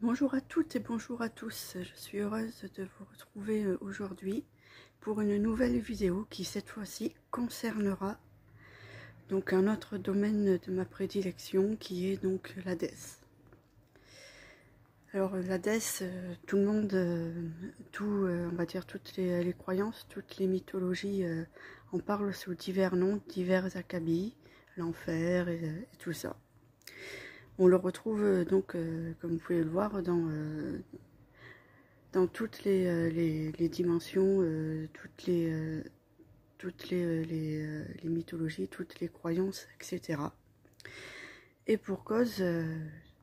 Bonjour à toutes et bonjour à tous, je suis heureuse de vous retrouver aujourd'hui pour une nouvelle vidéo qui cette fois-ci concernera donc un autre domaine de ma prédilection qui est donc l'Hadès. Alors l'Hadès, tout le monde, on va dire toutes les croyances, toutes les mythologies en parlent sous divers noms, divers acabits, l'enfer et tout ça. On le retrouve donc, comme vous pouvez le voir, dans toutes les dimensions, toutes les mythologies, toutes les croyances, etc. Et pour cause,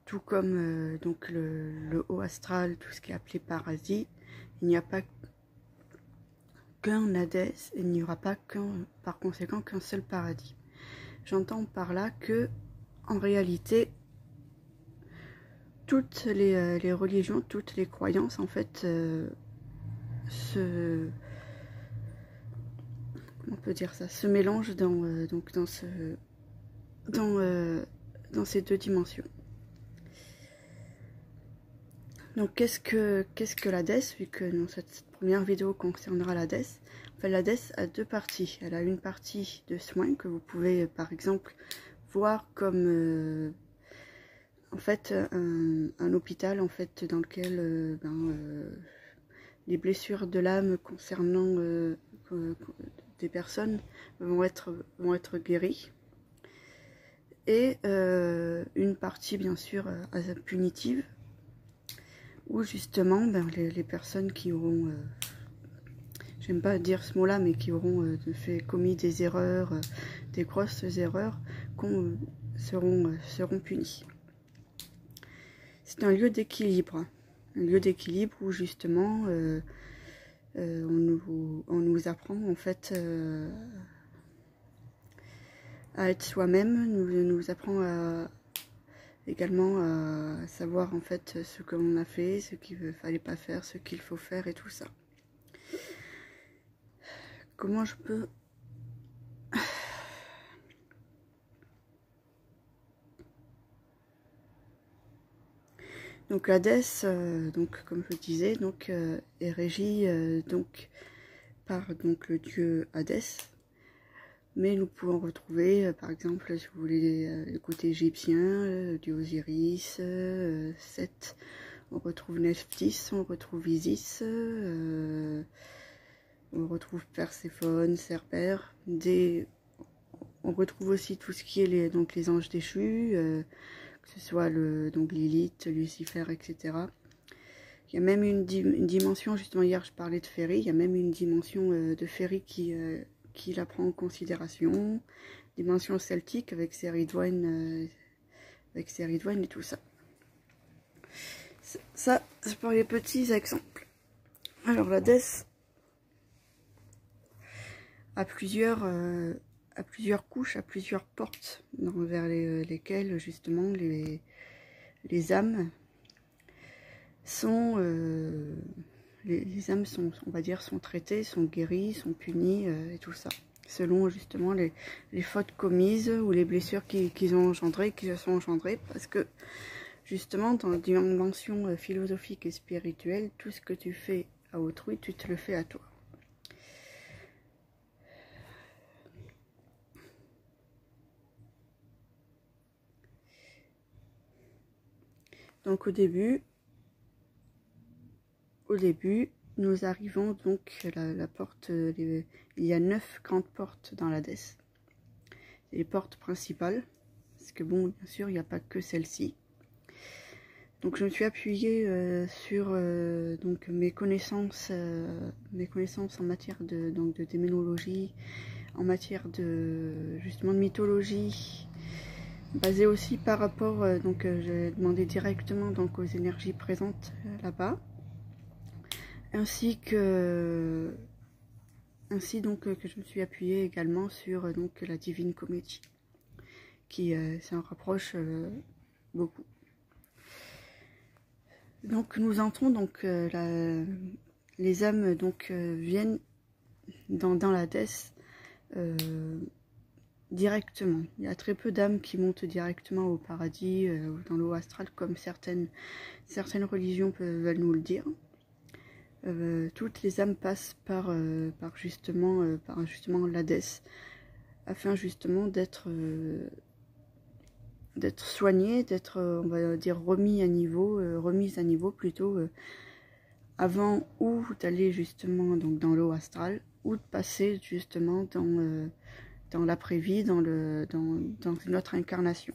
tout comme donc le haut astral, tout ce qui est appelé paradis, il n'y a pas qu'un Hadès, il n'y aura pas par conséquent qu'un seul paradis. J'entends par là que, en réalité, toutes les religions, toutes les croyances, en fait, on peut dire ça, se mélangent dans ces deux dimensions. Donc qu'est-ce que l'Hadès, vu que cette première vidéo concernera l'Hadès. En fait, l'Hadès a deux parties. Elle a une partie de soins que vous pouvez par exemple voir comme en fait un hôpital en fait dans lequel les blessures de l'âme concernant des personnes vont être guéries, et une partie bien sûr punitive, où justement les personnes qui auront, j'aime pas dire ce mot là, mais qui auront commis des erreurs, des grosses erreurs, seront punies. C'est un lieu d'équilibre, où justement on nous apprend en fait à être soi-même, nous apprend également à savoir en fait ce que l'on a fait, ce qu'il ne fallait pas faire, ce qu'il faut faire et tout ça. Comment je peux... Donc l'Hadès, donc comme je le disais, donc est régie donc par donc le dieu Hadès, mais nous pouvons retrouver par exemple, si vous voulez, le côté égyptien, le dieu Osiris, Seth, on retrouve Nephthys, on retrouve Isis, on retrouve Perséphone, Cerbère, on retrouve aussi tout ce qui est les anges déchus, que ce soit donc Lilith, Lucifer, etc. Il y a même une dimension, justement hier je parlais de Féerie, il y a même une dimension de Féerie qui la prend en considération, dimension celtique avec Céridwen et tout ça. Ça, c'est pour les petits exemples. Alors l'Hadès a plusieurs couches, à plusieurs portes vers lesquelles justement les âmes sont on va dire, sont traitées, sont guéries, sont punies et tout ça, selon justement les fautes commises ou les blessures qu'ils ont engendrées, qui se sont engendrées, parce que justement dans la dimension philosophique et spirituelle, tout ce que tu fais à autrui, tu te le fais à toi. Donc au début, nous arrivons donc à la porte, il y a 9 grandes portes dans l'Hadès. C'est les portes principales, parce que bon, bien sûr, il n'y a pas que celle-ci. Donc je me suis appuyée sur donc mes connaissances en matière de démonologie, en matière justement de mythologie, basée aussi par rapport, j'ai demandé directement donc aux énergies présentes là-bas, ainsi donc que je me suis appuyée également sur donc la Divine Comédie, qui s'en rapproche beaucoup. Donc nous entrons donc les âmes donc viennent dans l'Hadès directement. Il y a très peu d'âmes qui montent directement au paradis ou dans l'eau astrale, comme certaines religions veulent nous le dire. Toutes les âmes passent par justement l'Hadès, afin justement d'être soignées, d'être, on va dire, remise à niveau plutôt, avant ou d'aller justement donc dans l'eau astrale, ou de passer justement dans l'après-vie, dans une autre incarnation.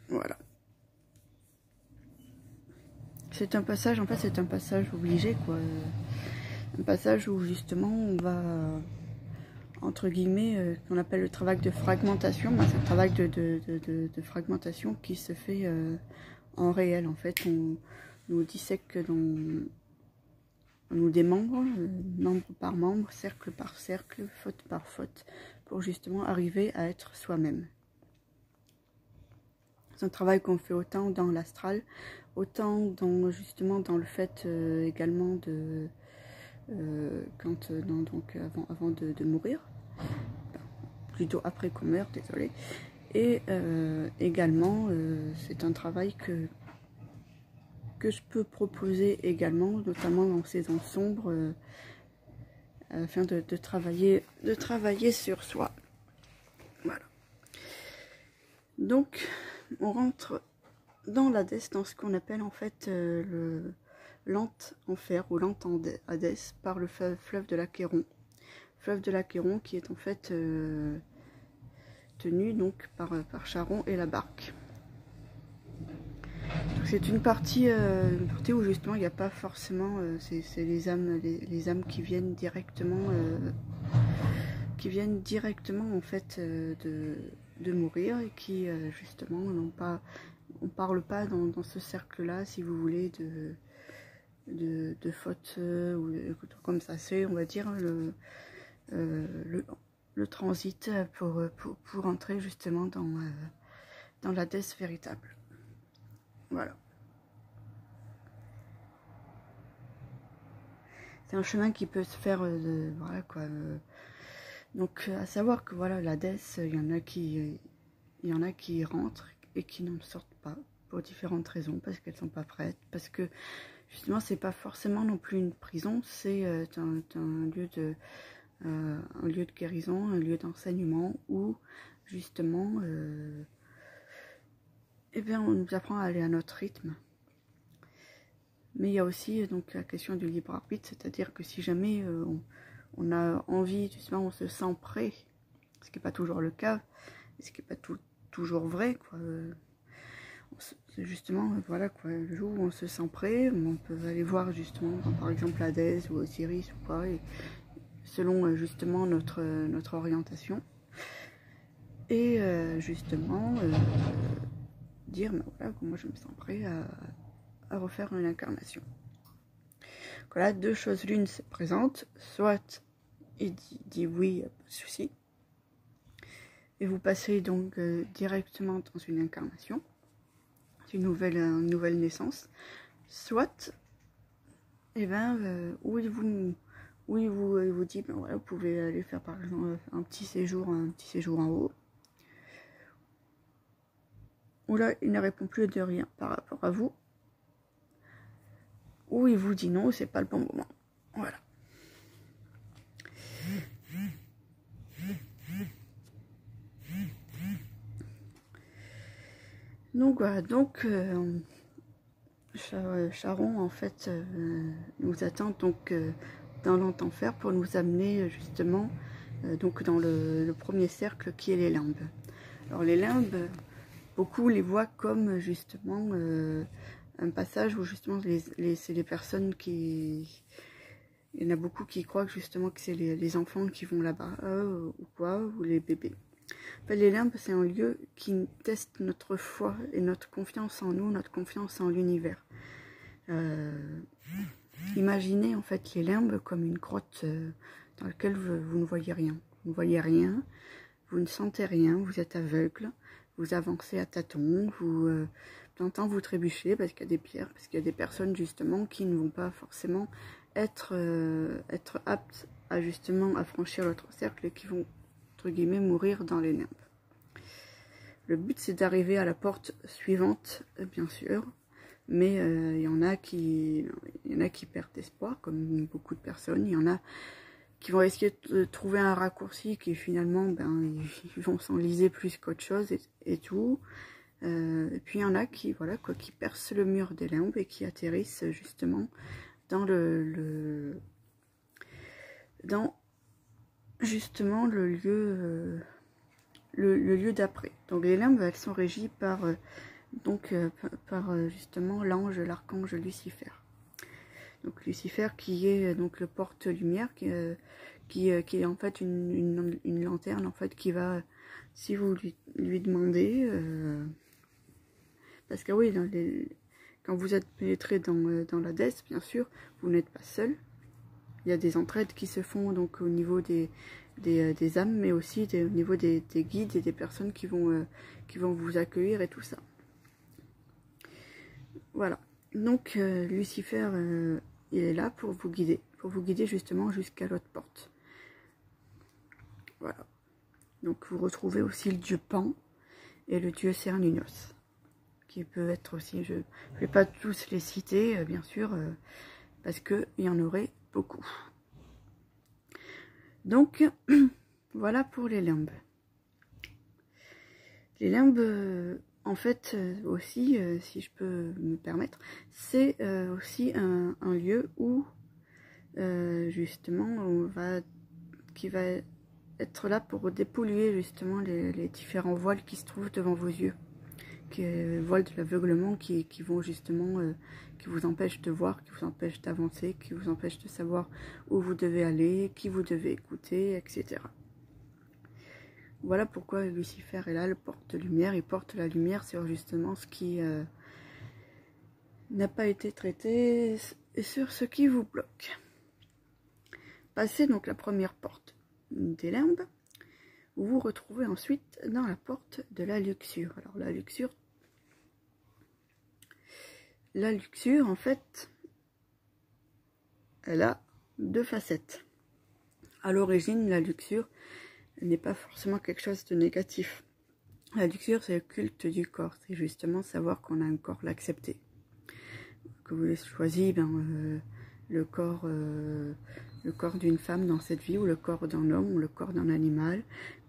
Voilà. C'est un passage, en fait, c'est un passage obligé, quoi. Un passage où justement on va, entre guillemets, qu'on appelle le travail de fragmentation. Ben, c'est un travail de fragmentation qui se fait en réel. En fait, on nous dissèque on nous démembre, membre par membre, cercle par cercle, faute par faute, pour justement arriver à être soi-même. C'est un travail qu'on fait autant dans l'astral, autant justement dans le fait également de avant de mourir, plutôt après qu'on meurt, désolé. Et également, c'est un travail que je peux proposer également, notamment en saison sombre, afin de travailler sur soi. Voilà. Donc, on rentre dans l'Hadès, dans ce qu'on appelle en fait l'Enfer ou l'Hadès, par le fleuve de l'Achéron. Fleuve de l'Achéron qui est en fait tenu donc par Charon et la barque. C'est une partie où justement il n'y a pas forcément, c'est les âmes qui viennent directement en fait de mourir, et qui justement on parle pas dans ce cercle-là, si vous voulez, de faute ou comme ça. C'est, on va dire, le transit pour entrer justement dans l'Hadès véritable. Voilà. C'est un chemin qui peut se faire, voilà quoi. Donc, à savoir que voilà, l'Hadès, il y en a qui rentrent et qui n'en sortent pas pour différentes raisons, parce qu'elles sont pas prêtes, parce que justement, c'est pas forcément non plus une prison, c'est un lieu de guérison, un lieu d'enseignement où justement, eh bien, on nous apprend à aller à notre rythme. Mais il y a aussi donc la question du libre arbitre, c'est-à-dire que si jamais on a envie, justement, on se sent prêt, ce qui n'est pas toujours le cas, ce qui n'est pas toujours vrai, quoi. C'est justement, voilà, quoi, le jour où on se sent prêt, on peut aller voir justement, par exemple, Hadès ou Osiris ou quoi, et selon justement notre orientation, et justement dire, ben voilà, moi je me sens prêt à refaire une incarnation. Voilà, deux choses l'une se présente, soit il dit oui, pas de souci, et vous passez donc directement dans une incarnation, une nouvelle naissance, soit, et ben, où il vous dit, ben voilà, vous pouvez aller faire par exemple un petit séjour en haut, où là il ne répond plus de rien par rapport à vous, ou il vous dit non, c'est pas le bon moment. Voilà. Donc voilà, donc Charon en fait nous attend donc dans l'enfer pour nous amener justement donc dans le premier cercle qui est les limbes. Alors les limbes, beaucoup les voient comme justement un passage où justement c'est les personnes qui... Il y en a beaucoup qui croient que justement que c'est les enfants qui vont là-bas ou quoi, ou les bébés. Enfin, les limbes, c'est un lieu qui teste notre foi et notre confiance en nous, notre confiance en l'univers. Imaginez en fait les limbes comme une grotte dans laquelle vous ne voyez rien. Vous ne voyez rien, vous ne sentez rien, vous êtes aveugle, vous avancez à tâtons, de temps en temps vous trébuchez parce qu'il y a des pierres, parce qu'il y a des personnes justement qui ne vont pas forcément être aptes à justement à franchir l'autre cercle et qui vont, entre guillemets, mourir dans les limbes. Le but, c'est d'arriver à la porte suivante, bien sûr, mais il y en a qui perdent espoir, comme beaucoup de personnes. Il y en a qui vont essayer de trouver un raccourci qui finalement, ils vont s'enliser plus qu'autre chose et tout. Et puis il y en a qui, voilà, quoi, qui percent le mur des limbes et qui atterrissent justement dans dans justement le lieu, le lieu d'après. Donc les limbes, elles sont régies par justement l'ange, l'archange Lucifer. Donc Lucifer qui est donc le porte-lumière, qui est en fait une lanterne en fait qui va, si vous lui demandez, parce que oui, quand vous êtes pénétré dans l'Hadès, bien sûr, vous n'êtes pas seul. Il y a des entraides qui se font donc au niveau des âmes, mais aussi au niveau des guides et des personnes qui vont vous accueillir et tout ça. Voilà. Donc Lucifer, il est là pour vous guider justement jusqu'à l'autre porte. Voilà. Donc vous retrouvez aussi le dieu Pan et le dieu Cernunnos, qui peut être aussi, je ne vais pas tous les citer, bien sûr, parce qu'il y en aurait beaucoup. Donc, voilà pour les limbes. Les limbes, en fait, aussi, si je peux me permettre, c'est aussi un lieu où, justement, qui va être là pour dépolluer, justement, les différents voiles qui se trouvent devant vos yeux. Voiles de l'aveuglement qui vont justement, qui vous empêchent de voir, qui vous empêchent d'avancer, qui vous empêchent de savoir où vous devez aller, qui vous devez écouter, etc. Voilà pourquoi Lucifer est là, le porte-lumière. Il porte la lumière sur justement ce qui n'a pas été traité et sur ce qui vous bloque. Passez donc la première porte des limbes, vous vous retrouvez ensuite dans la porte de la luxure. Alors la luxure, en fait, elle a deux facettes. À l'origine, la luxure n'est pas forcément quelque chose de négatif. La luxure, c'est le culte du corps. C'est justement savoir qu'on a un corps, l'accepter. Que vous avez choisi le corps d'une femme dans cette vie, ou le corps d'un homme, ou le corps d'un animal.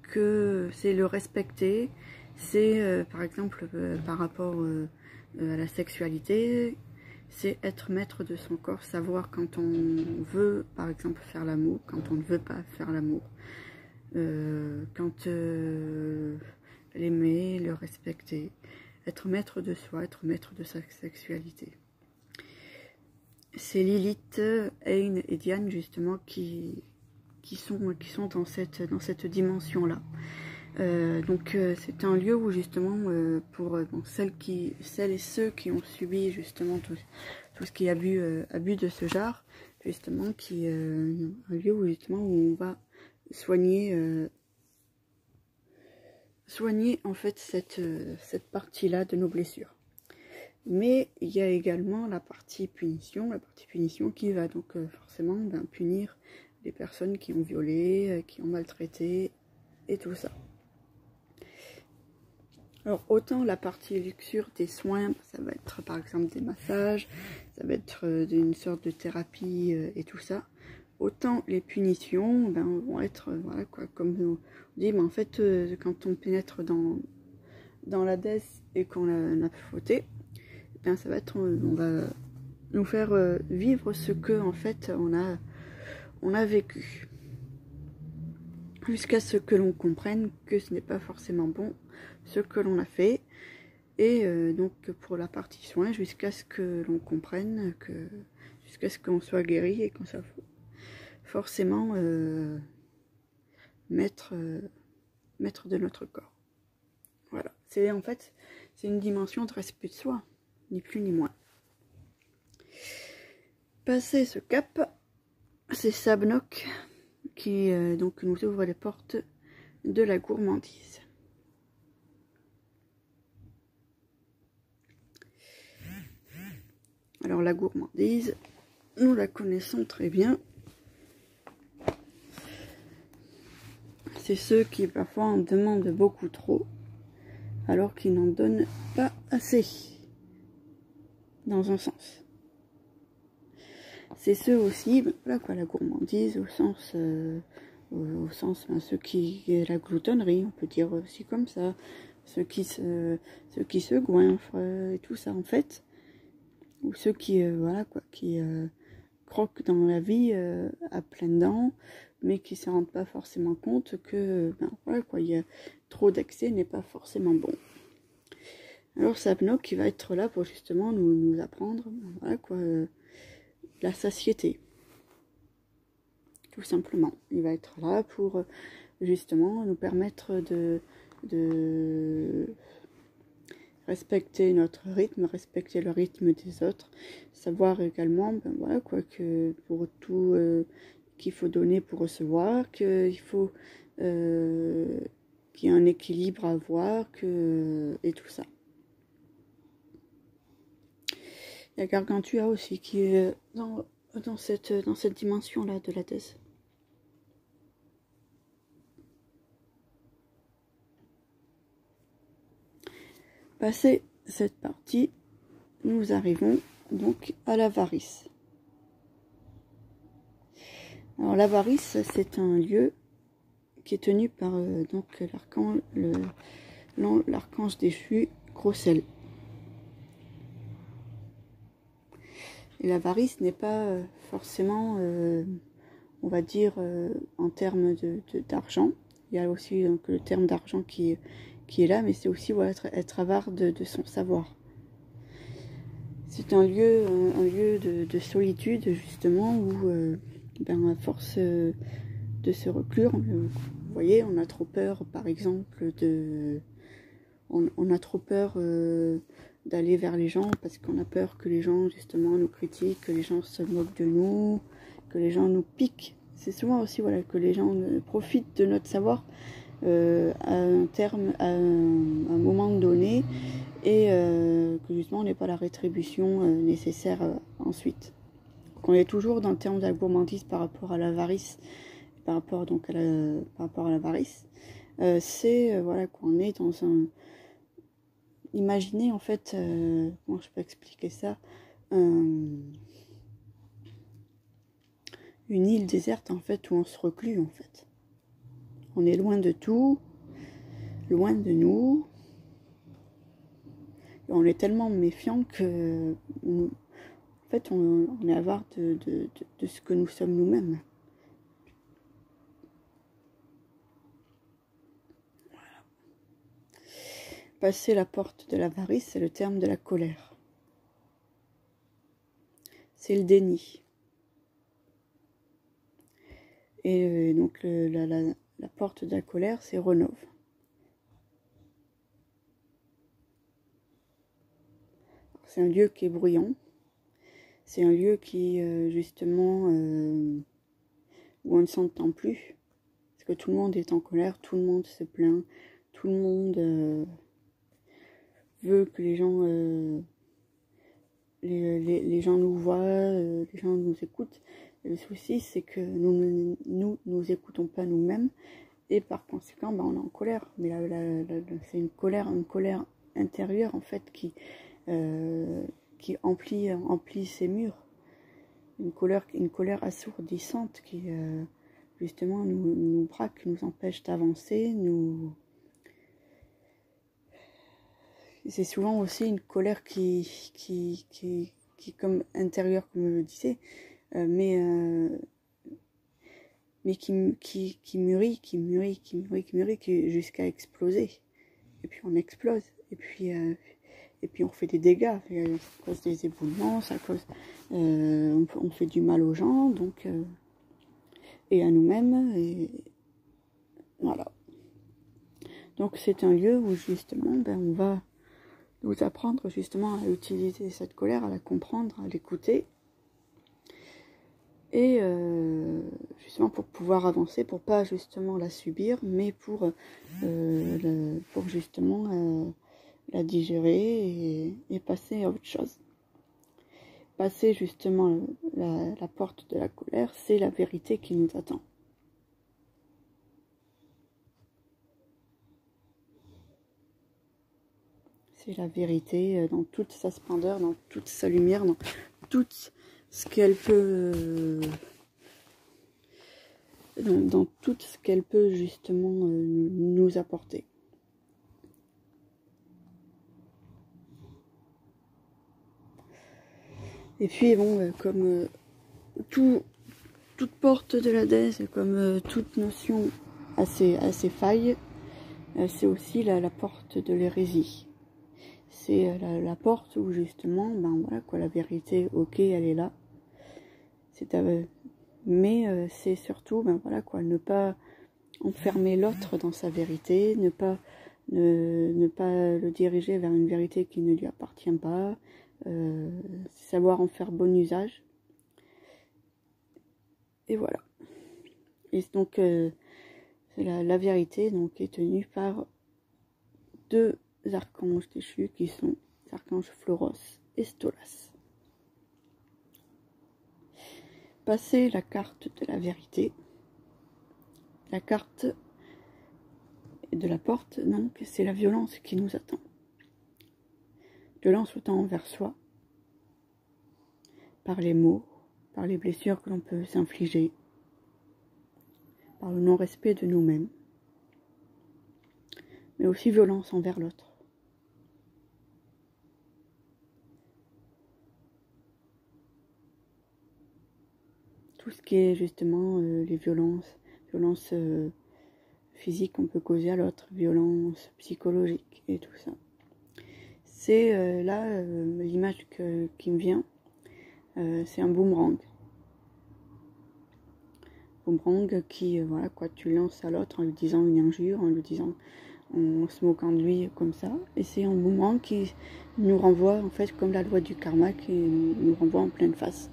Que c'est le respecter. C'est, par exemple, par rapport à la sexualité, c'est être maître de son corps, savoir quand on veut, par exemple, faire l'amour, quand on ne veut pas faire l'amour, quand l'aimer, le respecter, être maître de soi, être maître de sa sexualité. C'est Lilith, Ain et Diane, justement, qui sont dans cette dimension-là. Donc c'est un lieu où justement pour celles et ceux qui ont subi justement tout ce qui est abus de ce genre, justement qui est un lieu où justement où on va soigner en fait cette partie-là de nos blessures. Mais il y a également la partie punition qui va donc forcément punir les personnes qui ont violé, qui ont maltraité et tout ça. Alors autant la partie luxure des soins, ça va être par exemple des massages, ça va être une sorte de thérapie et tout ça. Autant les punitions vont être, voilà quoi, comme on dit, en fait quand on pénètre dans l'Hadès et qu'on a fauté, ça va être, on va nous faire vivre ce que en fait on a vécu. Jusqu'à ce que l'on comprenne que ce n'est pas forcément bon ce que l'on a fait, et donc pour la partie soin, jusqu'à ce que l'on comprenne, jusqu'à ce qu'on soit guéri et qu'on soit forcément maître de notre corps. Voilà, c'est en fait c'est une dimension de respect de soi, ni plus ni moins. Passer ce cap, c'est Sabnok qui donc nous ouvre les portes de la gourmandise. Alors la gourmandise, nous la connaissons très bien. c'est ceux qui parfois en demandent beaucoup trop, alors qu'ils n'en donnent pas assez, dans un sens. C'est ceux aussi, ben, voilà quoi, la gourmandise au sens, ben, ceux qui, la gloutonnerie, on peut dire aussi comme ça, ceux qui se goinfrent et tout ça en fait, ou ceux qui, voilà quoi, qui croquent dans la vie à pleines dents, mais qui ne se rendent pas forcément compte que, ben voilà quoi, il y a trop d'excès n'est pas forcément bon. Alors Sabno qui va être là pour justement nous apprendre, ben, voilà quoi, la satiété. Tout simplement. Il va être là pour justement nous permettre de respecter notre rythme, respecter le rythme des autres, savoir également, ben voilà quoi, que pour tout qu'il faut donner pour recevoir, qu'il faut qu'il y ait un équilibre à avoir, et tout ça. Il y a Gargantua aussi qui est dans cette dimension-là de la thèse. Passé cette partie, nous arrivons donc à l'avarice. Alors l'avarice, c'est un lieu qui est tenu par donc l'archange déchu Grossel. Et l'avarice n'est pas forcément, on va dire, en termes d'argent. Il y a aussi donc, le terme d'argent qui est là, mais c'est aussi voilà, être avare de son savoir. C'est un lieu de solitude, justement, où, ben, à force de se reclure, vous voyez, on a trop peur, par exemple, on a trop peur d'aller vers les gens, parce qu'on a peur que les gens, justement, nous critiquent, que les gens se moquent de nous, que les gens nous piquent. C'est souvent aussi, voilà, que les gens profitent de notre savoir à un moment donné, et que justement on n'ait pas la rétribution nécessaire ensuite. Donc on est toujours dans le terme de la gourmandise par rapport à l'avarice, par rapport donc à l'avarice. C'est voilà qu'on est dans un. Imaginez en fait, comment je peux expliquer ça, une île déserte en fait où on se reclue en fait. On est loin de tout, loin de nous. On est tellement méfiant que, en fait, on est avare de ce que nous sommes nous-mêmes. Voilà. Passer la porte de l'avarice, c'est le terme de la colère. C'est le déni. Et donc, la porte de la colère, c'est Renove. C'est un lieu qui est bruyant. C'est un lieu qui, justement, où on ne s'entend plus. Parce que tout le monde est en colère, tout le monde se plaint, tout le monde veut que les gens, les gens nous voient, les gens nous écoutent. Et le souci, c'est que nous écoutons pas nous-mêmes. Et par conséquent, ben, on est en colère. Mais c'est une colère intérieure, en fait, qui emplit ses murs. Une colère assourdissante qui, justement, nous braque, nous empêche d'avancer, C'est souvent aussi une colère qui comme intérieure, comme je le disais, mais qui mûrit, jusqu'à exploser. Et puis on explose. Et puis on fait des dégâts. À cause des éboulements, on fait du mal aux gens, donc et à nous-mêmes. Et voilà. Donc c'est un lieu où justement, ben, on va nous apprendre justement à utiliser cette colère, à la comprendre, à l'écouter. Et justement pour pouvoir avancer, pour pas justement la subir, mais pour justement la digérer et passer à autre chose. Passer justement la porte de la colère, c'est la vérité qui nous attend. c'est la vérité dans toute sa splendeur, dans toute sa lumière, dans tout ce qu'elle peut, dans tout ce qu'elle peut justement nous apporter. Et puis bon, comme toute porte de l'Hadès, comme toute notion a ses failles, c'est aussi la porte de l'hérésie. C'est la porte où justement, ben voilà quoi, la vérité, ok, elle est là. Mais c'est surtout, ben voilà quoi, ne pas enfermer l'autre dans sa vérité, ne pas le diriger vers une vérité qui ne lui appartient pas, savoir en faire bon usage. Et voilà. Et donc la vérité donc est tenue par deux archanges déchus qui sont les archanges Floros et Stolas. Passer la carte de la vérité, la carte de la porte, donc c'est la violence qui nous attend. Violence autant envers soi, par les mots, par les blessures que l'on peut s'infliger, par le non-respect de nous-mêmes, mais aussi violence envers l'autre. Tout ce qui est justement les violences physiques qu'on peut causer à l'autre, violences psychologiques et tout ça. C'est là l'image qui me vient, c'est un boomerang. Boomerang qui, voilà quoi, tu lances à l'autre en lui disant une injure, en se moquant de lui comme ça. Et c'est un boomerang qui nous renvoie, en fait, comme la loi du karma, qui nous renvoie en pleine face.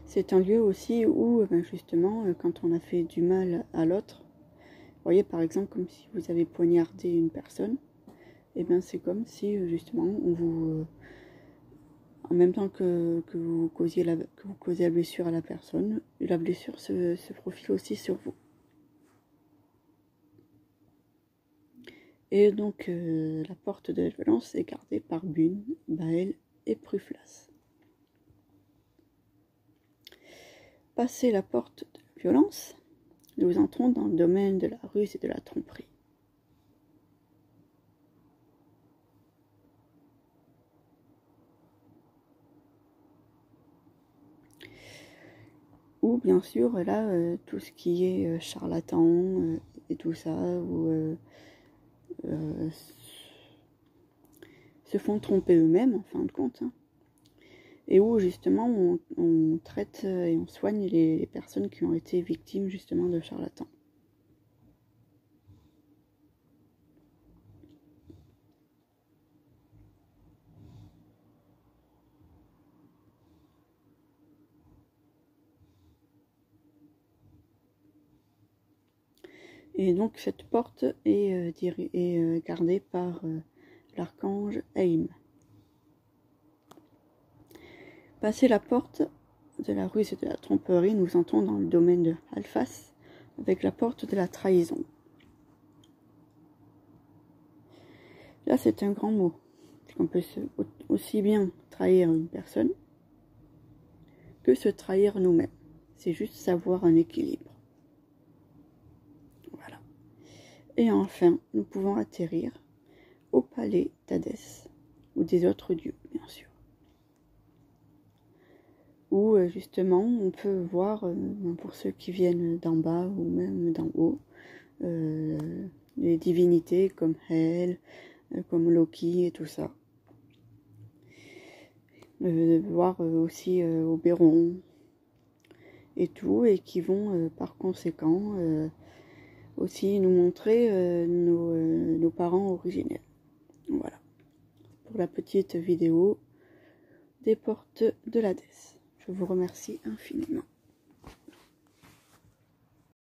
C'est un lieu aussi où, ben justement, quand on a fait du mal à l'autre, vous voyez par exemple comme si vous avez poignardé une personne, et ben c'est comme si justement on vous, en même temps que vous causez la blessure à la personne, la blessure se profile aussi sur vous. Et donc la porte de la violence est gardée par Bune, Baël et Pruflas. Passer la porte de la violence, nous entrons dans le domaine de la ruse et de la tromperie. Ou bien sûr, là, tout ce qui est charlatan et tout ça, où se font tromper eux-mêmes, en fin de compte, hein. Et où justement on traite et on soigne les personnes qui ont été victimes justement de charlatans. Et donc cette porte est gardée par l'archange Aim. Passer la porte de la ruse et de la tromperie, nous entrons dans le domaine de Alphas, avec la porte de la trahison. Là, c'est un grand mot. On peut aussi bien trahir une personne que se trahir nous-mêmes. C'est juste savoir un équilibre. Voilà. Et enfin, nous pouvons atterrir au palais d'Hadès, ou des autres dieux, bien sûr. Où justement on peut voir, pour ceux qui viennent d'en bas ou même d'en haut, les divinités comme Hel, comme Loki et tout ça. Voir aussi Oberon et tout, et qui vont par conséquent aussi nous montrer nos parents originels. Voilà, pour la petite vidéo des portes de l'Hadès. Je vous remercie infiniment.